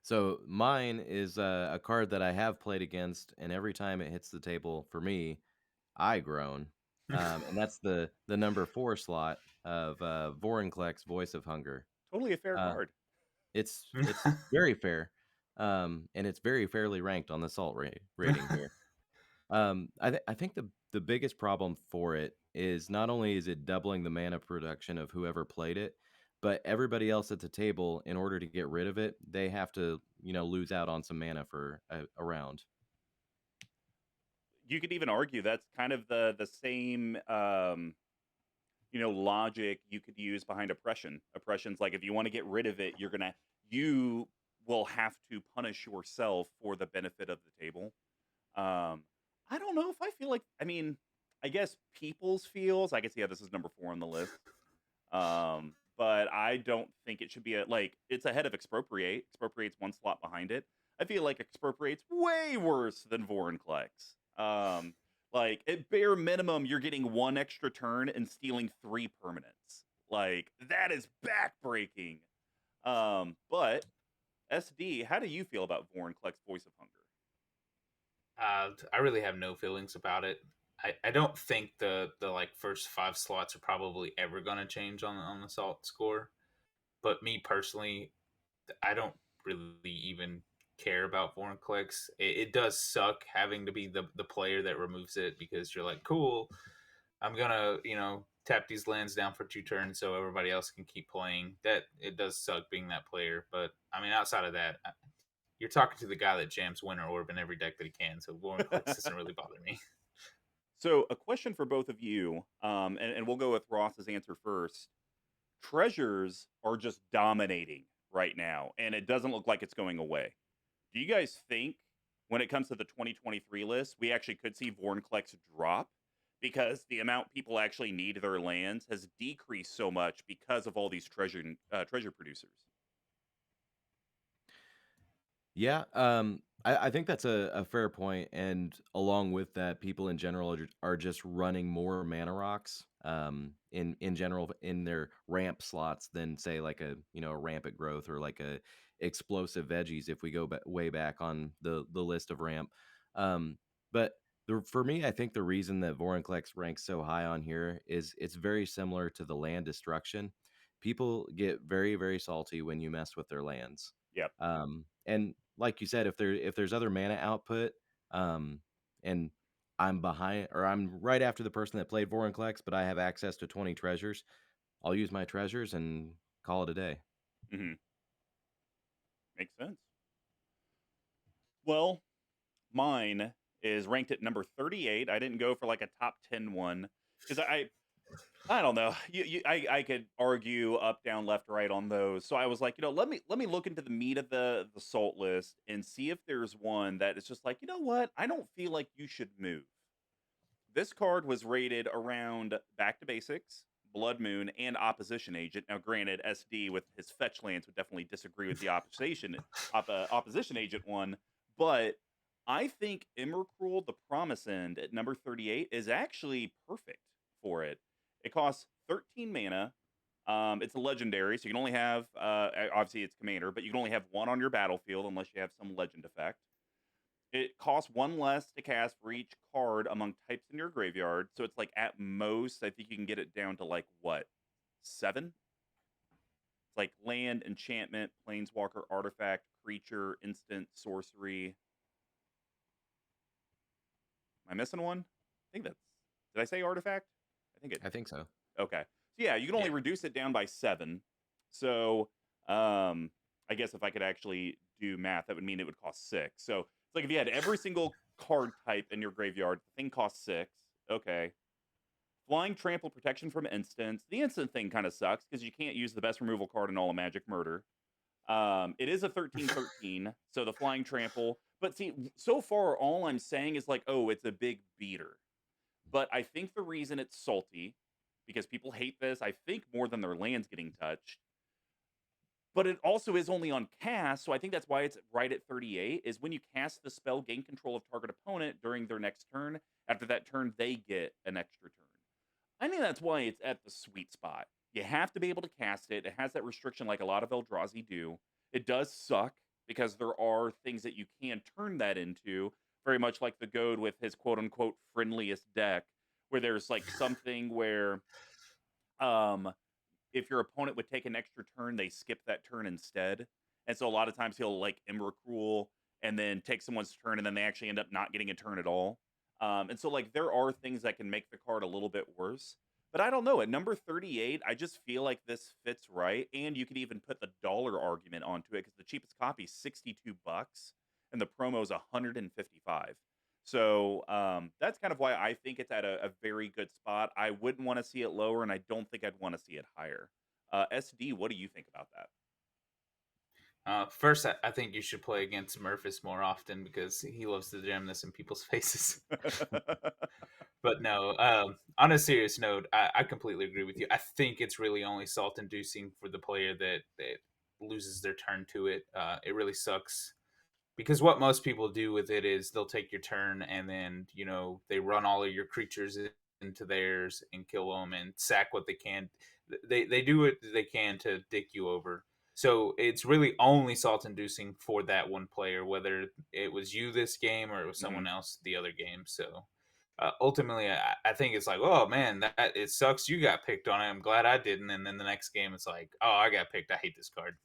So mine is a card that I have played against, and every time it hits the table for me, I groan. And that's the number 4 slot of Vorinclex, Voice of Hunger. Totally a fair Uh, card. it's very fair, and it's very fairly ranked on the salt rating here. I think the biggest problem for it is not only is it doubling the mana production of whoever played it, but everybody else at the table, in order to get rid of it, they have to lose out on some mana for a round. You could even argue that's kind of the same logic you could use behind oppression. Oppression's like, if you want to get rid of it, you will have to punish yourself for the benefit of the table. I don't know if I feel like, I guess people's feels, I guess, yeah, this is number 4 on the list. But I don't think it should be it's ahead of Expropriate. Expropriate's 1 slot behind it. I feel like Expropriate's way worse than Vorinclex. Like, at bare minimum, you're getting 1 extra turn and stealing 3 permanents. Like, that is backbreaking. But SD, how do you feel about Vorinclex, Voice of Hunger? I really have no feelings about it. I don't think the like first 5 slots are probably ever going to change on the salt score. But me personally, I don't really even care about Vorinclex. It does suck having to be the player that removes it, because you're like, cool, I'm gonna tap these lands down for 2 turns so everybody else can keep playing. That it does suck being that player. But I mean, outside of that, you're talking to the guy that jams Winter Orb in every deck that he can, so Vorinclex doesn't really bother me. So, a question for both of you, and we'll go with Ross's answer first. Treasures are just dominating right now, and it doesn't look like it's going away. Do you guys think, when it comes to the 2023 list, we actually could see Vorinclex drop? Because the amount people actually need their lands has decreased so much because of all these treasure producers. Yeah, I think that's a fair point, and along with that, people in general are just running more mana rocks in general in their ramp slots than, say, like a rampant growth or like a explosive veggies, if we go way back on the list of ramp. But for me, I think the reason that Vorinclex ranks so high on here is it's very similar to the land destruction. People get very, very salty when you mess with their lands. Yep. And like you said, if there's other mana output, and I'm behind or I'm right after the person that played Vorinclex, but I have access to 20 treasures, I'll use my treasures and call it a day. Mm-hmm. Makes sense. Well, mine is ranked at number 38. I didn't go for like a top 10 one because I don't know. I could argue up, down, left, right on those. So I was like, let me look into the meat of the salt list and see if there's one that is just like, you know what? I don't feel like you should move. This card was rated around Back to Basics, Blood Moon, and Opposition Agent. Now, granted, SD with his fetch lands would definitely disagree with the Opposition Agent one, but I think Emrakul, the Promise End at number 38 is actually perfect for it. It costs 13 mana. It's a legendary, so you can only have, obviously it's commander, but you can only have 1 on your battlefield unless you have some legend effect. It costs 1 less to cast for each card among types in your graveyard. So it's like, at most, I think you can get it down to like, what, 7? It's like land, enchantment, planeswalker, artifact, creature, instant, sorcery. Am I missing one? I think that's. Did I say artifact? I think it. I think so. Okay. So yeah, you can only Yeah. reduce it down by 7. So I guess if I could actually do math, that would mean it would cost 6. So it's like if you had every single card type in your graveyard, the thing costs 6. Okay. Flying trample protection from instants. The instant thing kind of sucks because you can't use the best removal card in all of Magic Murder. It is a 13/13, so the flying trample. But see, so far all I'm saying is like, oh, it's a big beater. But I think the reason it's salty, because people hate this, I think more than their lands getting touched. But it also is only on cast, so I think that's why it's right at 38. Is when you cast the spell, gain control of target opponent during their next turn. After that turn, they get an extra turn. I think that's why it's at the sweet spot. You have to be able to cast it. It has that restriction like a lot of Eldrazi do. It does suck because there are things that you can turn that into, very much like the Goad with his quote unquote friendliest deck, where there's like something where um if your opponent would take an extra turn, they skip that turn instead. And so a lot of times he'll like Emrakul and then take someone's turn, and then they actually end up not getting a turn at all. And so like there are things that can make the card a little bit worse. But I don't know. At number 38, I just feel like this fits right. And you could even put the dollar argument onto it because the cheapest copy is $62 and the promo is 155. So that's kind of why I think it's at a very good spot. I wouldn't want to see it lower, and I don't think I'd want to see it higher. SD, what do you think about that? First, I think you should play against Murphys more often because he loves to jam this in people's faces. But no, on a serious note, I completely agree with you. I think it's really only salt inducing for the player that loses their turn to it. It really sucks because what most people do with it is they'll take your turn and then they run all of your creatures into theirs and kill them and sack what they can. They do what they can to dick you over. So it's really only salt inducing for that one player, whether it was you this game or it was Mhm. someone else the other game. So ultimately, I think it's like, oh man, that it sucks you got picked on it. I'm glad I didn't. And then the next game, it's like, oh, I got picked. I hate this card.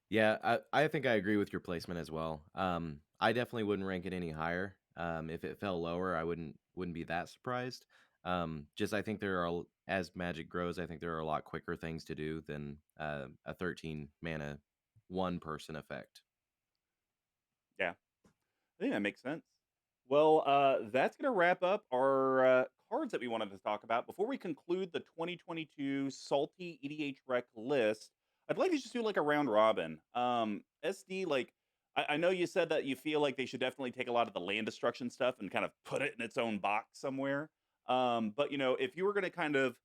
Yeah, I think I agree with your placement as well. I definitely wouldn't rank it any higher. If it fell lower, I wouldn't be that surprised. Just I think there are as Magic grows, I think there are a lot quicker things to do than a 13 mana one person effect. Yeah, I think that makes sense. Well, that's going to wrap up our cards that we wanted to talk about. Before we conclude the 2022 Salty EDHREC list, I'd like to just do like a round robin. SD, like, I know you said that you feel like they should definitely take a lot of the land destruction stuff and kind of put it in its own box somewhere. But, if you were going to kind of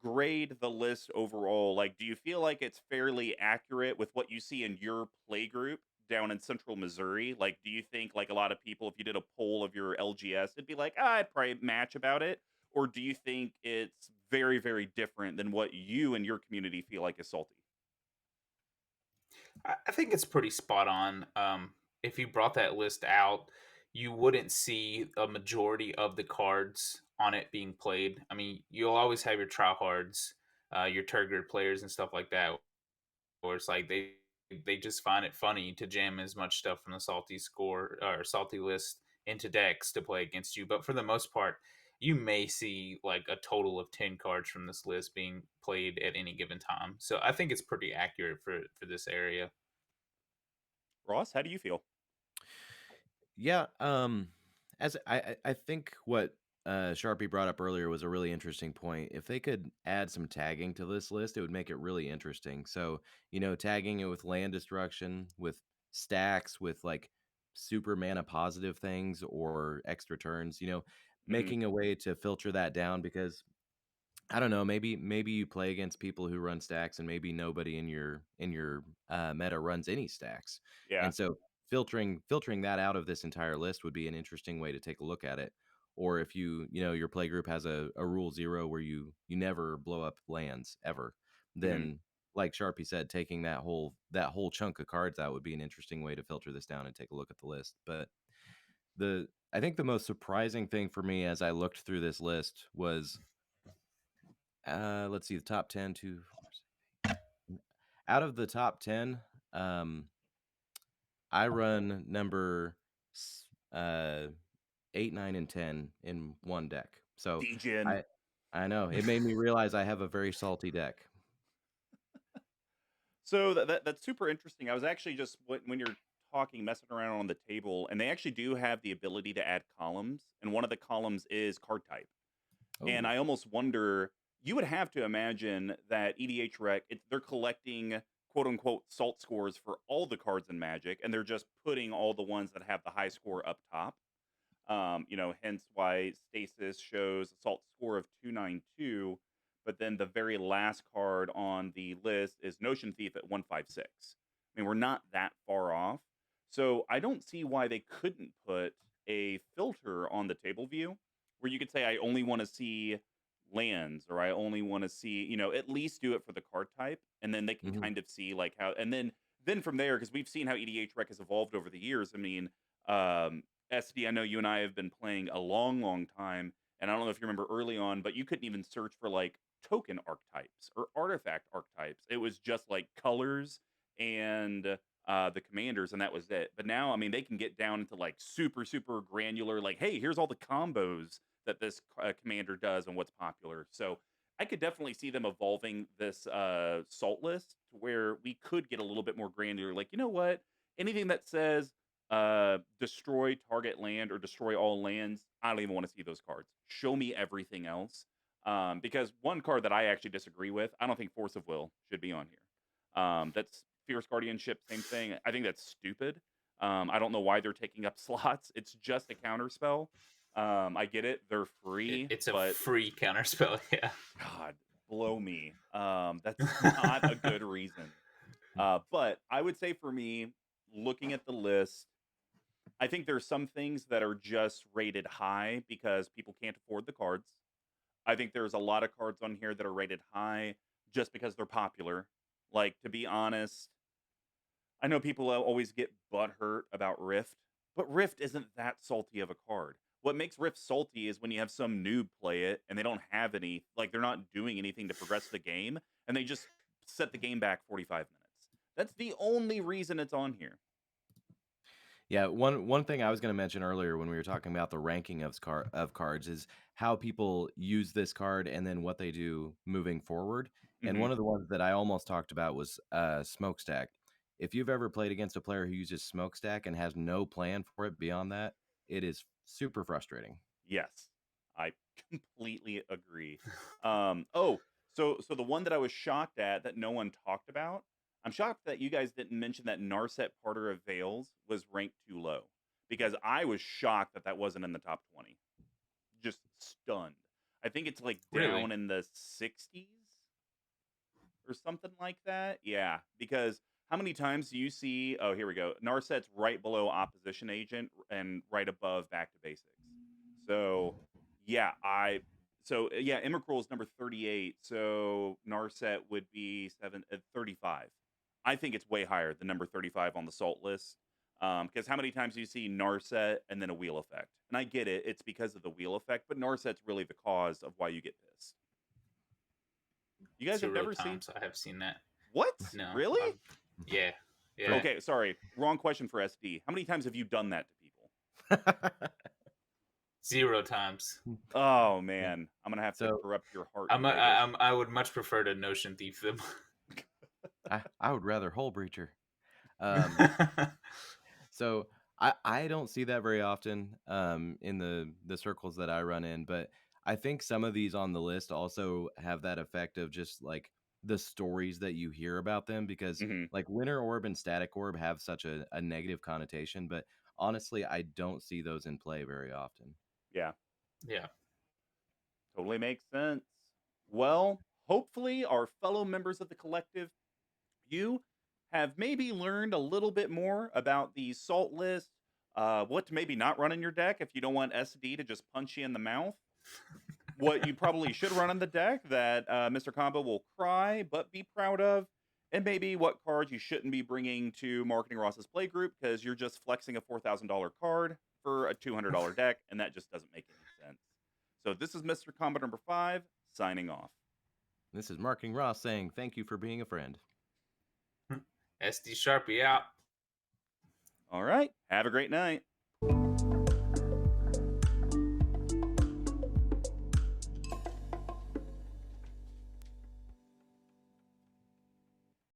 grade the list overall, like, do you feel like it's fairly accurate with what you see in your play group down in central Missouri? Like, do you think, like, a lot of people, if you did a poll of your LGS, it'd be like, I'd probably match about it? Or do you think it's very, very different than what you and your community feel like is salty? I think it's pretty spot on. If you brought that list out, you wouldn't see a majority of the cards on it being played. I mean, you'll always have your tryhards, your Turgid players, and stuff like that, where it's like they just find it funny to jam as much stuff from the salty score or salty list into decks to play against you. But for the most part, you may see like a total of 10 cards from this list being played at any given time. So I think it's pretty accurate for this area. Ross, how do you feel? Yeah, as I think what Sharpie brought up earlier was a really interesting point. If they could add some tagging to this list, it would make it really interesting. So, tagging it with land destruction, with stacks, with like super mana positive things or extra turns, Hmm. making a way to filter that down because I don't know. Maybe you play against people who run stacks, and maybe nobody in your meta runs any stacks. Yeah. And so filtering that out of this entire list would be an interesting way to take a look at it. Or if your play group has a rule 0 where you never blow up lands ever, Hmm. then like Sharpie said, taking that whole chunk of cards out would be an interesting way to filter this down and take a look at the list. But the I think the most surprising thing for me as I looked through this list was let's see, the top 10, 2, 4, 6, 8. Out of the top 10, um, I run number uh, 8, 9, and 10 in one deck. So Degen. I know it made me realize I have a very salty deck. So that's super interesting. I was actually just when you're talking, messing around on the table, and they actually do have the ability to add columns, and one of the columns is card type. And Oh, I almost wonder, you would have to imagine that EDHREC, they're collecting quote unquote salt scores for all the cards in Magic, and they're just putting all the ones that have the high score up top. Hence why Stasis shows a salt score of 292, but then the very last card on the list is Notion Thief at 156. I mean, we're not that far off. So I don't see why they couldn't put a filter on the table view where you could say, I only want to see lands, or I only want to see, at least do it for the card type. And then they can hmm kind of see like how, and then from there, because we've seen how EDHREC has evolved over the years. I mean, um, SD, I know you and I have been playing a long, long time, and I don't know if you remember early on, but you couldn't even search for like token archetypes or artifact archetypes. It was just like colors and the commanders, and that was it. But now, I mean, they can get down into like super, super granular, like, hey, here's all the combos that this commander does and what's popular. So I could definitely see them evolving this salt list to where we could get a little bit more granular. Like, you know what? Anything that says destroy target land or destroy all lands, I don't even want to see those cards. Show me everything else. Because one card that I actually disagree with, I don't think Force of Will should be on here. That's Fierce Guardianship, same thing. I think that's stupid. I don't know why they're taking up slots. It's just a counter spell. I get it; they're free, It's a but free counterspell, yeah. God, blow me. That's not a good reason. But I would say for me, looking at the list, I think there's some things that are just rated high because people can't afford the cards. I think there's a lot of cards on here that are rated high just because they're popular. Like, to be honest, I know people always get butthurt about Rift, but Rift isn't that salty of a card. What makes Rift salty is when you have some noob play it and they don't have any, like, they're not doing anything to progress the game, and they just set the game back 45 minutes. That's the only reason it's on here. Yeah, one thing I was going to mention earlier when we were talking about the ranking of cards is how people use this card and then what they do moving forward. And Hmm. one of the ones that I almost talked about was Smokestack. If you've ever played against a player who uses Smokestack and has no plan for it beyond that, it is super frustrating. Yes, I completely agree. So the one that I was shocked at that no one talked about, I'm shocked that you guys didn't mention that Narset Parter of Veils was ranked too low because I was shocked that that wasn't in the top 20. Just stunned. I think it's like Really? down in the 60s or something like that. Yeah, because how many times do you see? Oh, here we go. Narset's right below Opposition Agent and right above Back to Basics. So yeah, Emrakul is number 38. So Narset would be 35. I think it's way higher than number 35 on the salt list. Because how many times do you see Narset and then a wheel effect? And I get it, it's because of the wheel effect, but Narset's really the cause of why you get pissed. You guys have 0 never seen times I have seen that. what? No. Really? Yeah. Yeah. For Okay, sorry. Wrong question for SD. How many times have you done that to people? 0 times. Oh Yeah. man, I'm gonna have to So corrupt your heart in Vegas. I would much prefer to Notion Thief them. I would rather Hole Breacher. Um, So I don't see that very often in the circles that I run in, but I think some of these on the list also have that effect of just like the stories that you hear about them because Hmm. like Winter Orb and Static Orb have such a negative connotation, but honestly, I don't see those in play very often. Yeah, Yeah. totally makes sense. Well, hopefully, our fellow members of the collective, you have maybe learned a little bit more about the salt list, what to maybe not run in your deck if you don't want SD to just punch you in the mouth. What you probably should run on the deck that Mr. Combo will cry but be proud of, and maybe what cards you shouldn't be bringing to Marketing Ross's play group because you're just flexing a $4,000 card for a $200 deck, and that just doesn't make any sense. So this is Mr. Combo number 5 signing off. This is Marketing Ross saying thank you for being a friend. SD Sharpie out. All right, have a great night.